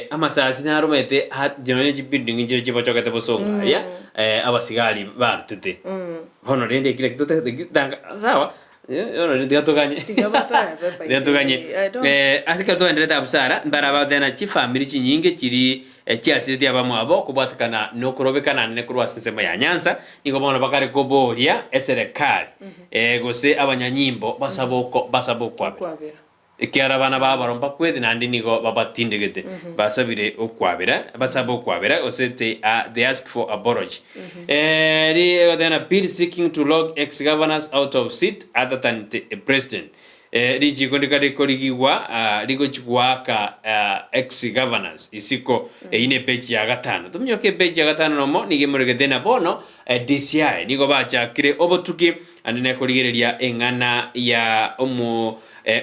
amasasi na romete jonene jibinding injire chibachokete bosonga ya abasigari bartete hono rende kile kitote danga sawa ndigatuganye asika tuendeleta busara mbaraba tena chifamiri chinyinge chiri chiasiriti abamwe abo kubwatikana no kurobekana ne kurwa sensemo ya Nyanza niko bono bakare koboria eserekali gose abanyanyimbo basaboko kwabira ikiara bana babaromba kwedi nandi niko babatindegete basabire okwabira basabo okwabira osete they ask for apology then a bill seeking to lock ex-governors out of seat other than the president riji kondikade koligiwa ligo chikuaka ex-governors isiko ine page ya gatano tumnyoke page ya gatano nomo nigemurege dena bono DCI niko bacha kire obotuki andine koligereria engana ya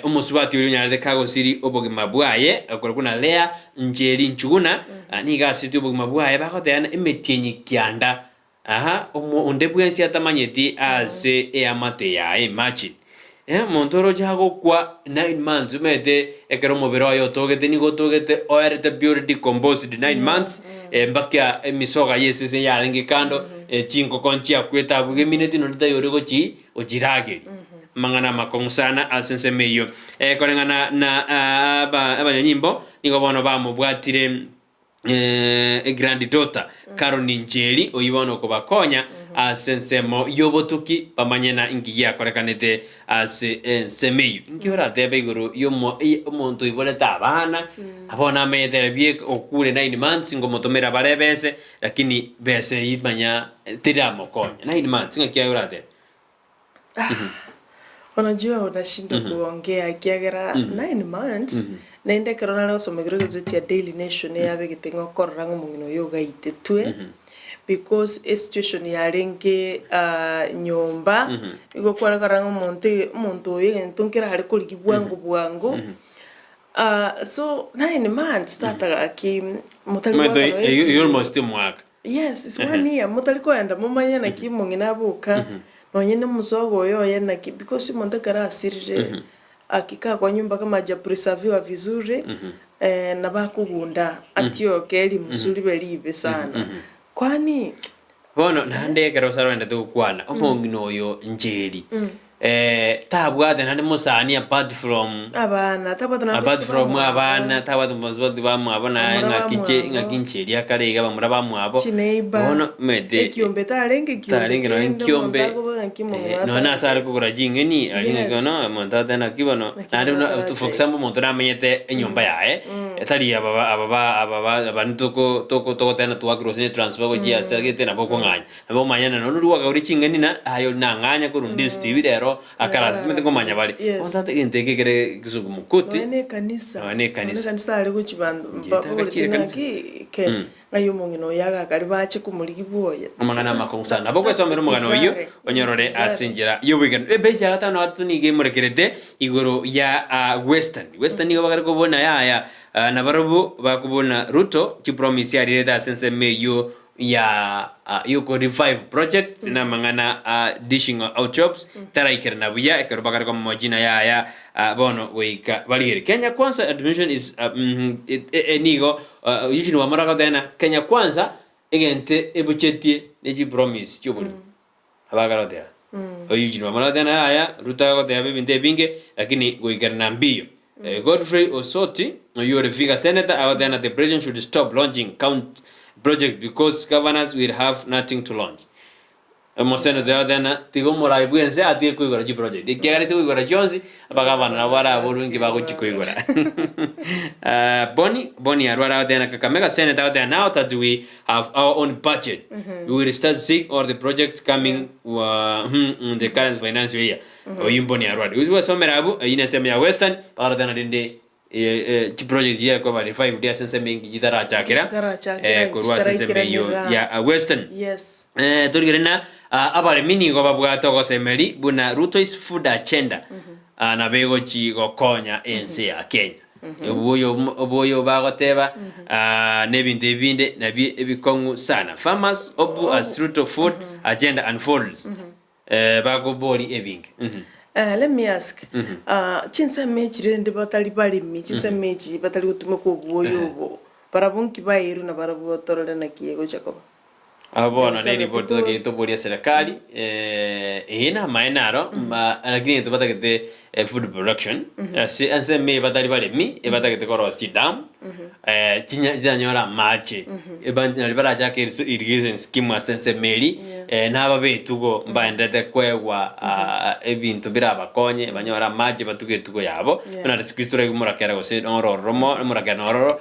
umusubati uri nyarade kago siri obogima bwaye akora kuna lea njeri nchuguna niga siti obogima bwaye bakotena emetienyi kyanda ondebwensi atamanyeti ase amate ya imagine montoro jago kwa 9 months mete ekero mobero yo togete nigo togete oerete pure decomposed 9 months mbakia misoga yesese yarengi kando chinko konchia kweta buge minute no ndayore chi ojirage mangana makonsana asensemeyo kolengana na abanyanyimbo nigo bono bamubwatire grand daughter Karoni Njeri oyibono ko bakonya asensemo yobotuki pamanyena ingiya korekanete ase semeyo ngiora tebe iguru yomo omuntu iboleta abana abona medere bie okure 9 months ngomotomera barebese lakini bese yimanya tiramo konya 9 months ngakia yorate unajua unashinda kuongea kiagera 9 months nende kerona leo somegero gazeti ya Daily Nation yabe gitengo korrango mungino yoga itetwe because situation ya renge nyomba iko kwa karango monto yentunkira hari kuri bwangu so 9 months tata aki mutaliko you almost mwaka yes it's 1 year mutaliko enda mumanya na kimungina buka nonyene musogo yoye na because montakara asirire akika kwa nyumba kama haja preserviwa vizuri na bakugunda atio keli musuri belibe sana kwani bono nande kero sarwenda tukwana omongino yo Njeri tabwate nande musani apart from abana tabwate muzbodi bamwe abana ngakincheri akarega bamura bamwe abo bono mede ekiombe talenge no enkiombe no nasara kugura jingeni alinga no montada na kibono nande for example montona menyete enyomba yae etali ababa abantu tena tuwa crossing transfer goji asagete na boko nganya nabo manyana no ruwa gauri chingeni na ayo nanganya kurundi stv dero akarasi mete ngomanya bali ontate inteke kere kizugumukuti ne kanisa ari kuchibando ke ayo mungino yaga kari bache kumuligi boya amangana makonsana abo kwesomero mugano yo onyorore asinjira yo weekend beje gatano atunige murekerete igoro ya western nigo bagari kubona ya na barubu bakubona Ruto chi promise ya rireta sense meyo ya yuko revive project na mangana dishing out jobs tara ikerna buya ekero bagari ko mojina ya bono weika baligere Kenya Kwanza admission is nigo yijini wa maraka tena Kenya Kwanza egente ebuchetie neji promise chobuli abagaro dia yijini wa maraka tena ya Ruto ko te binde binge lakini weikerna mbio Godfrey Osoti you refika senator out there the president should stop launching count project because governors will have nothing to launch. Moseno de adena tigo morai buense ati ko igora ji project. Ikigari se igora jonzi abagavana na wara bolungi bago chiko igora. Boni arwara adena Kakamega Senate out there now that we have our own budget. We will start seeing all the projects coming in the current financial year. Oyimboni arwara. Uziwa somerabu ina sema ya Western para dena dinde project ya kwa 5 days sense mengi jidara chakira kurwa sense meyo ya Western yes turigirina abare mini go babwa toko semeli buna Ruto is food agenda na bego chi go konya ense ya Kenya oboyo bagoteba nebinde na bikongu sana farmers obu as Ruto food agenda unfolds bagobori ebing let me ask chinsa mechi rende batali bali mi chinsa mechi batali gutume ko boyo bo para bonki bairu na para bo torole na kiego chako Abona ni report za kitu boria serikali ina mainaro lakini tupata kete food production anse me batari bale mi e bata kete korosi dam tinya nyora mache e bana bara ja ke irrigation scheme asense meri na babe tugo mbaendete kwegwa ebintu biraba konye banyora mache batuge tugo yabo na diskristura murakera gose ororomo murakera ororo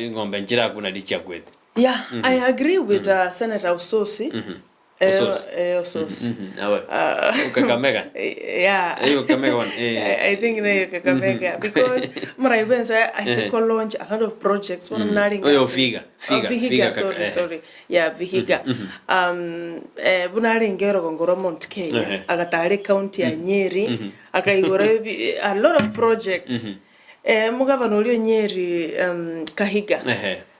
ngombe njira kuna licha kwete. Yeah, I agree with Senator Ososi. Ososi. Kakamega. Yeah. I think Kakamega because Muraibenza I say launch a lot of projects from Naringa. Vihiga. Sorry. Yeah, Vihiga. Bunaringero Gongoro Mount Kenya. Agatari County ya Nyeri. Akaigore a lot of projects. Mugavana ulio Nyeri Kahiga.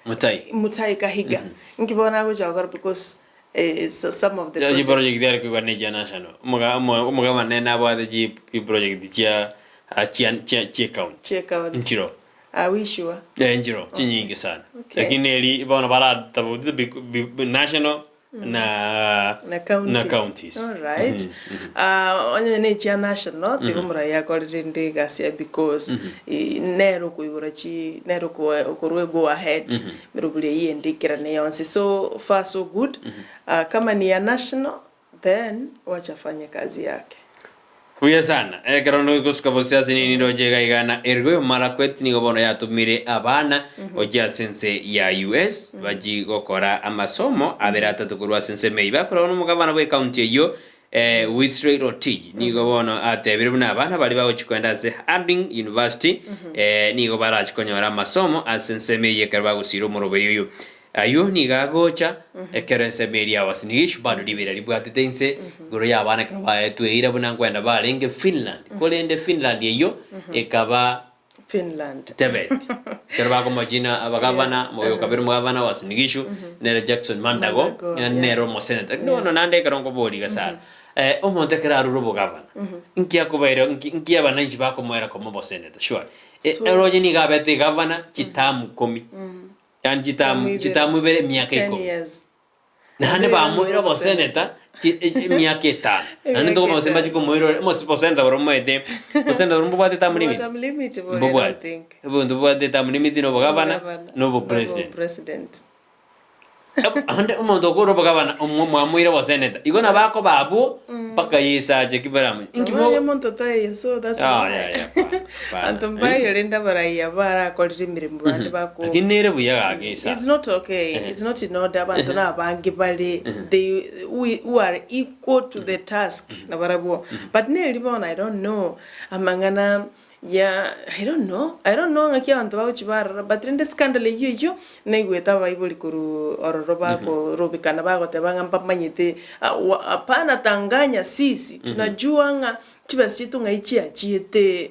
Mutai Kahiga. Nkibona go jagor because some of the project there ko garne national muga manena ba the ji project chia check out njiro are we sure njiro chinyingi sana lakini eli bona bara tabu national na counties. All right. Onye ne chia national tigumra ya korinde gasia because nero kuigurachi nero ko go ahead mirubule yendikira ne yonse so far so good. Kama ni ya national then wachafanya kazi yake. Kuya sana karono guska bosia ni rojega igana ergo mara kwet ni gobono ya tumire abana oja sense ya US baji gokora amasomo aberata tukurwa sense meiba karono mugabana we county yo Wisrate Rotiji ni gobono ate biruna abana bali bawo chikwenda se Harding University ni gobara chikonyora amasomo asense meiye karba gusiro moroberi yo ayo ni gagocha ekerense media wasinish bado libera libwatetense goro ya bana kraba tueira buna kwenda balenge Finland kolende Finland yeyo ekaba Finland Tibet karba ko majina abagabana moyo kabiru mugabana wasinigishu nere Jackson Mandago nero moseneta no nande karongo bodi gasala omonte keraru robo gavana inkia kubaira inkia bananchi bako moera como moseneta sure eroje ni gabete gavana chitamu komi Chitamu bere miaka 10 na hane ba moira bo seneta miaka 5 nani to mo semba chiko moira mo posenta bro moete posenta bro bobate tam limit bobate bobate tam limit no gavana no president ande mo to ko ro gavana mo moira bo seneta igona bako babu paka yesa je kibaramu ingimo monto tayo so that's why antombai yolenda baraya bara kwaliti mirimbo ande bako akinere buya gagesa it's not okay it's not in order abantu na bangi bali they who are equal to the task na barabo but ne libona I don't know amangana yeah I don't know ngaki abantu bawo chibara but in the scandal yiyo negweta bible kuru ororoba ko robikana bago tebanga mpamanyite apana tanganya sisi tunajuanga chibasi tungaichi achiete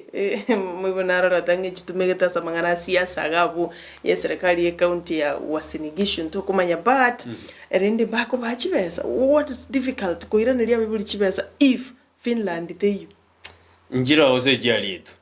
mwibonara ratange chitumegeta samangana siasa gabu ya serikali ya county ya wasinigishu ntokumanya but erende bako bachibesa what is difficult ko iranelia bible chibesa if Finland they njira ose jialito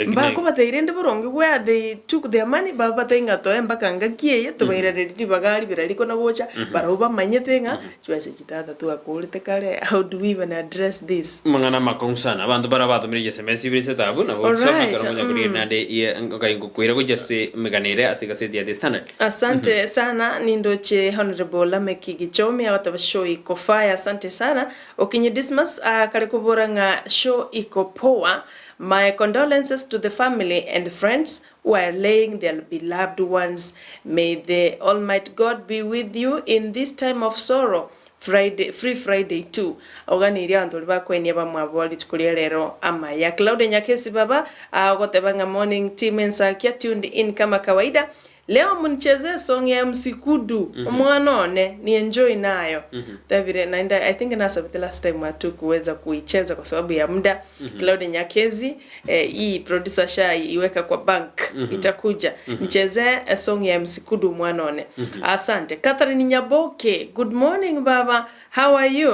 Mbako batairende boronge where they took their money baba tenga to embaka ngakie to baireredi bagali biraliko na bocha baroba manyetenga chwese chitata tu akulite kale how do we even address this mangana makonsana abantu barabato muri SMS brise tabu na bo sama karonya kuri nande ngaingo kuira ko jesse meganere asika seti ya standard. Asante sana nindoche honorable Lameki Gichomi awata show iko fire asante sana okinye Dismas kale kuboranga show iko poa. My condolences to the family and friends who are laying their beloved ones. May the Almighty God be with you in this time of sorrow. Free Friday too. Oganiria antoliba kwenye ba mwaboli tukulia lero ama ya Claude Nyakesi baba agotebanga morning team Ensakia tuned in kama kawaida. Leo mnicheze song ya Msikudu mwanone ni enjoy nayo David naenda I think nasa the last time watu kuweza kuicheza kwa sababu ya muda Claude Nyakezi hii producer sha iweka kwa bank itakuja nicheze song ya Msikudu mwanone asante. Catherine Nyaboke good morning baba how are you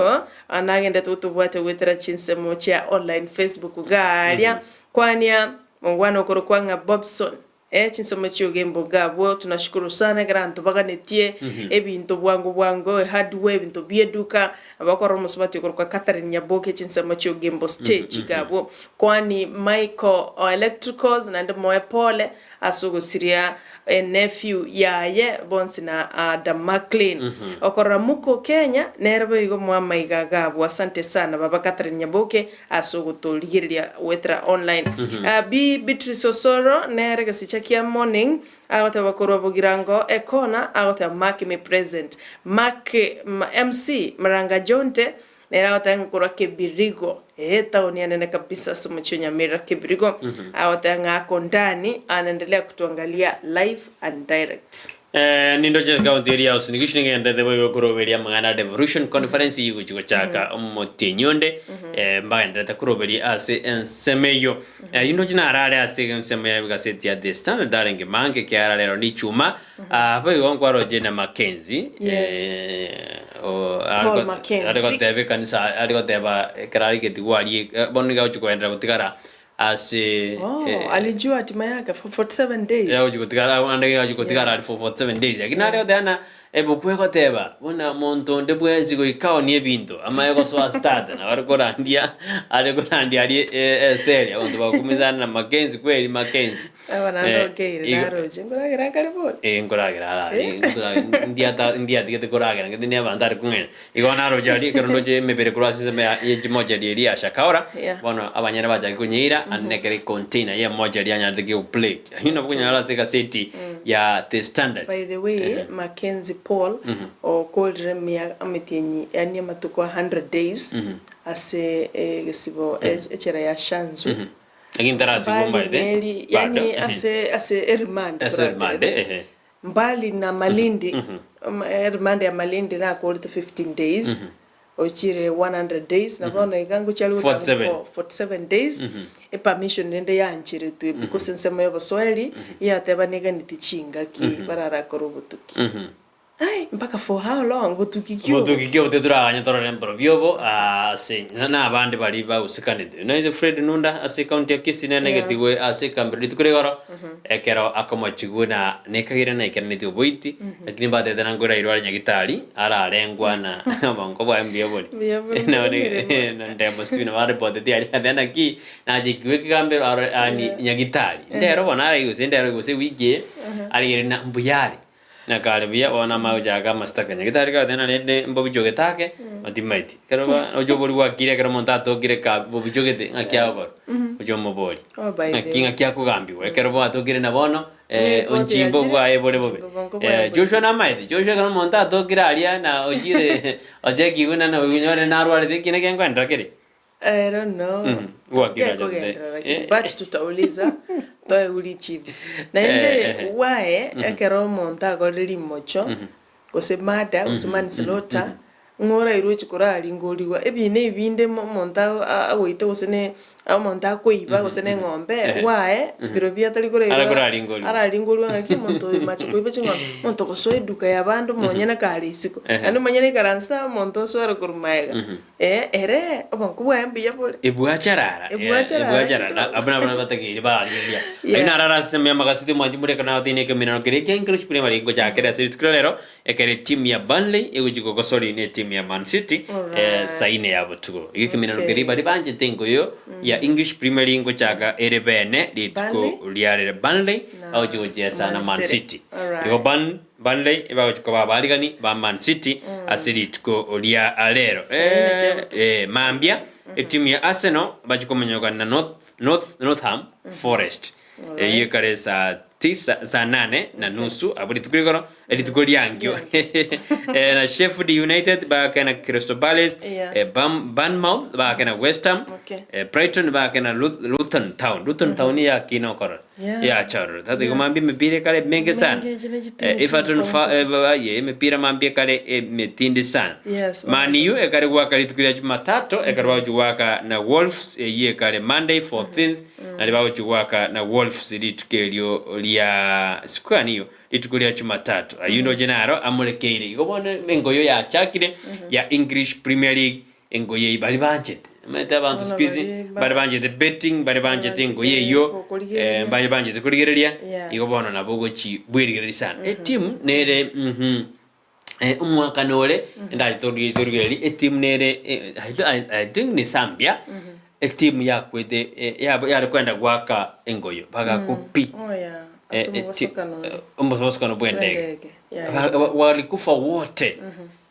anagenda tutubwate wetera chinsemo cha online Facebook galia kwania mwana okorokwanga Bobson chinsemo chiogembo gabo tunashukuru sana granto baganetie ebintu bwangu hardware ebintu bieduka abakora musubati kwa Catherine Nyaboke chinsemo chiogembo stage gabo kwani Michael Electricals na ndemo pole asugo siria nephew yaye bonsina Adam McLean okora muko Kenya nerbe igo mwama igagabo asante sana baba Catherine Nyaboke asugo toligiria wetra online bi Beatrice Osoro nerega sichakia morning agote bakoro bogirango ekona agote Mark me present Mark MC Maranga Jonte nera watanga kura Kibirigo taoni anene kabisa Kisii Nyamira Kibirigo awatanga kondani anaendelea kutuangalia live and direct nindo je county area house nigishninge ndede boyo kuroberia mangana devolution conference yugo chiko chaka motenyonde mbaga ndete kuroberia ase ensemeyo indo jina arare ase ensemeyo gaseti ya the standard darenge mange kyara lero ni chuma boyo ngwaro je na Mackenzie Paul Mackenzie arigotebe kanisa arigoteba karari getigwari boniga uchiko endera gutigara ase alijua hatima yake for 47 days ya ujukutigara andega ujukutigara for 47 days yakina leo dana ebukweko teba bona monto ndebwezi go ikao ni ebinto ama yego so start na barikorandia ali seria onto bakumizana na Mackenzie kweli Mackenzie abana ndogeire naroje nguragira karibona nguragira ndia tigete kuragira ngene abandare kungena igona roje ali kerondoje mebere kurasi sema ye jimoja li ashakaura bona abanyana baje kunyira anekere container ye moja li anyande ke play hino kunyala seka city ya the standard by the way Mackenzie Paul or called Remia Ametienyi yani matuko 100 days ase gesibo echera ya Shanzu again darasi bomba ide yani ase remand mbali na Malindi remand ya Malindi na called 15 days ochire 100 days na bona igangu chali 47 days permission nende yanchire tu because nsema yobo swali ya tebanega nitichinga ki barara korobutuki ai mpaka for how long butukikyo teturanya torore mbrovyobo ase na abandi bali ba usikanide no the Fred Nunda ase county ya Kisii na negative ase kambiri tukuregoro ekero akomachiguna nekagire na ikene ndio boiti lakini bade tena ngora irwara nyagitari ara arengwa na bango ba mbio boli na ne na ndemo sina wale bode dia tena ki na jikwe kambe ani nyagitari ndero bona yuse ndero yuse wige ali na mbuyali na kalebia ona maujaga mastaka nyagitari ka tena ne mbobijoge take matimaiti kero ba ojobori wa kire kero montato kire ka bobijoge te ngakia bor ojomo bori ngakinga kya kugambiwa kero ba to kire na bono onchimbo bwa ebore bobe Joshua na maidi Joshua kero montato kire alia na ojire ojeki guna na unyore na rwale te kine kengo ndakere I don't know. But tutauliza toe ulichibu. Na ende wae ekero monta goreri mocho kosemada usumani slota ngora iruchi kurali ngoliwa ebine ibinde monta agoite usene monta koiba usene ngombe wae birobia tali kurela ara lingoliwa ngaki monto machi koiba chingo monto kosoe duka ya bandu monyana kali isiko anu monyana karansa monto soara kurumaiga ere obankuwa embi yapole ebuacharara abana batagiri ba alia ina rara semya magasiti mwajimure kana otine ke minano kire ke English primary ngo jakere sirit krelero ekere team ya Burnley egujigo gosori ne team ya Man City saine ya botugo iki minano kire bari banje tengo yo ya English Premier League ngo chaka erebene litko liare Burnley au jigo jesa na Man City yo Burnley eba ko babaligani ba Man City asiritko olia alero mambia timu ya Arsenal bajikomenyoga na Northam Forest yekare sa 9 na nusu aburi tukurigoro elitukoli yangyo na Sheffield United ba kana Crystal Palace Bournemouth ba kana West Ham Brighton ba kana Luton Town ya kinokoro ya charo tadi kumambi mepire kale menge sana Everton mepira mambi kale metindi sana Man U ekare kwa kale tukulia Jumatatu ekare waka na Wolves ye kale Monday 14th na libawo chuwaka na Wolves litukelio lia skwaniyo litukulia Jumatatu ayuno jenaro amulekeire igobone engoyo ya chakire ya English Premier League engoye ibali banjete meta abantu squeeze bari banje the betting bari banje tingo yeyo banje kurigereria igo bono nabo gochi bwirigereria sana team nere umwaka nore ndali torigereri team nere I think ni Zambia team ya kwete ya kwenda gwaka engoyo baga kupi Umbosokano bwendege walikufa wote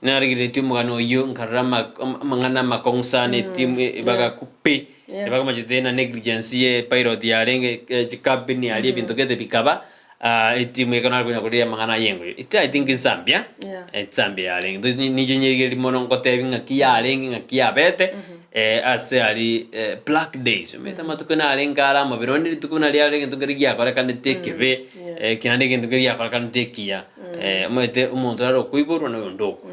narigire timu gano yo nkarama mangana makonsane timu baga kupi baga majidena negligence pilot ya renge cabin ya ali bintu gete bikaba timu ekana kunya kuria mangana yengo I think Zambia Zambia renge ni jenyerigire mono ngote ngakia renge ngakia bete ase ali black days meta matukuna rengara mabironi tukuna renge tukirigia kora kanete kebe kinande kintukiria kora kanete kia mete umuntu aro kuiburu no ndoko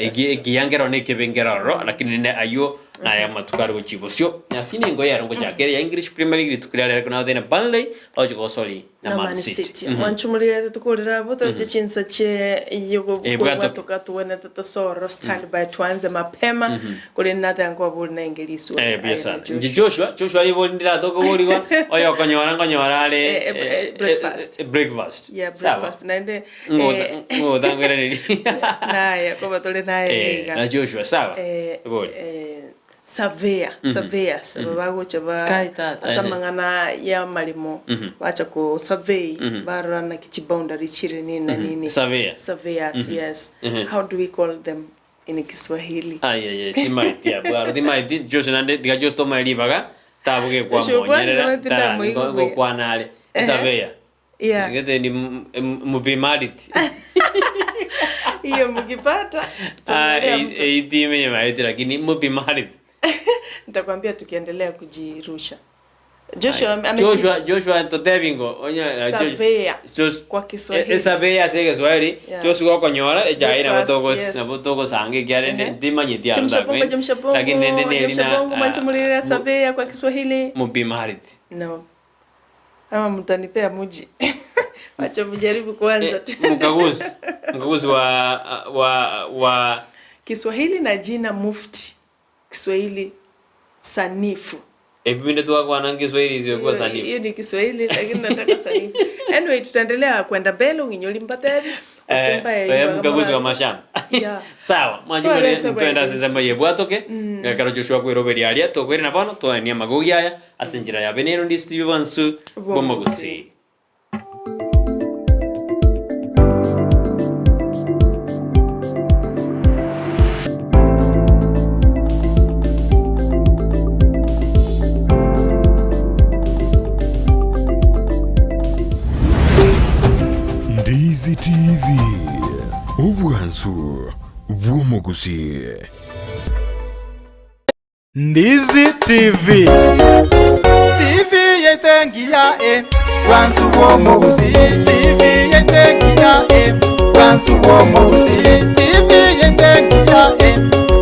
igiyangero nekebengero lakini ne ayo na ya matukaro gochibosyo lakini ngo yarongo jakere ya English Premier League tukulira kuna thena Burnley au go soli na Man City wanchumulira tukulira boto chinsa che yugo kwa tukatuona tutasoro stand by tuanze mapema kule natha ngo abuna English biasa Joshua ibo ndira toko boliwa oyo konyora ale breakfast yeah breakfast nende ngo dangere naye kwa tole naye na Joshua sawa boli Savea sababu chaba asamangana ya malimo wacha ko survey barana kichiboundary chire nini na nini Savea yes how do we call them in Kiswahili timaiti Joshua nande diga josto mali baga tabuge kwa monyerera go kwa nale Savea ngete ni mubimaliti hiyo mkipata time ya maiti lakini mubimaliti nitakwambia tukiendelea kujirusha Joshua totebingo onya Savea kwa Kiswahili Savea sege Kiswahili Joshua konyora jaira botogo sange gyare ndimanyiti anda lakini nene lina machumulira Savea kwa Kiswahili mubimariti no ama mtanipea muji wacha mjaribu kwanza tu mkaguzi wa Kiswahili na jina mufti Kiswahili sanifu ebinde tu kwa nangi Kiswahili zio kwa sanifu hiyo ni Kiswahili lakini nataka sanifu anyway tutaendelea kwenda mbele unginyoli mpatevi usemba ya mkaguzi wa mashamba sawa majumuri tuenda sema yebwatoke ngakaro Joshua kwa roberi alia to kweri na bano to ania magogi aya asenjira ya venero ndi Steve Vansu bomba Gusii Ndizi TV Ubwansu bomba Gusii Ndizi TV yetengia Wansu bomba Gusii TV yetengia Wansu bomba Gusii TV yetengia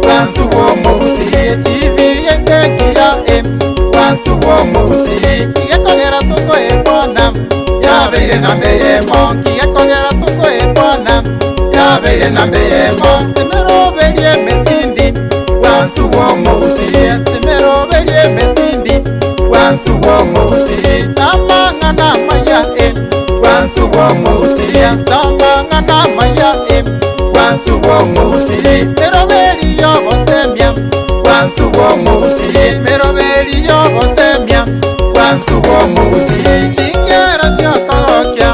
Wansu bomba Gusii TV yetengia Wansu bomba Gusii yakogera tuko ekwana yabeire nambe yemo kiyakogera tuko ekwana yabeire nambe yemo semero belie metindi Wansu bomba Gusii semero belie metindi Wansu bomba Gusii tamangana maya Wansu bomba Gusii tamangana maya Wansu bomba Gusii pero beli yo bosemia Wansu bomba Gusii pero beli yo bosemia Wansu bomba Gusii chingera chakogokya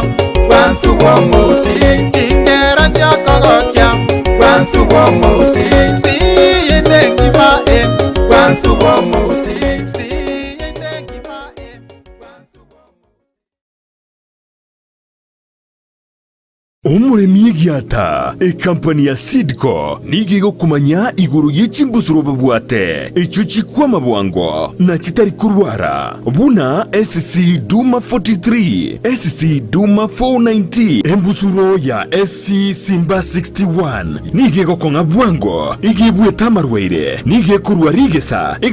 Wansu bomba Gusii chingera chakogokya Wansu bomba Gusii si yetengi ma Wansu bomba Gusii Omuremi egiata ekampani ya Sidco nigigo kumanya iguru yichimbusuro babwate echo chikwa mabwango na chitari kurwara buna SC Duma 43 SC Duma 490 embusuro ya SC Simba 61 nigigo konga bwango igibwe tamarweire nige kurwarigesa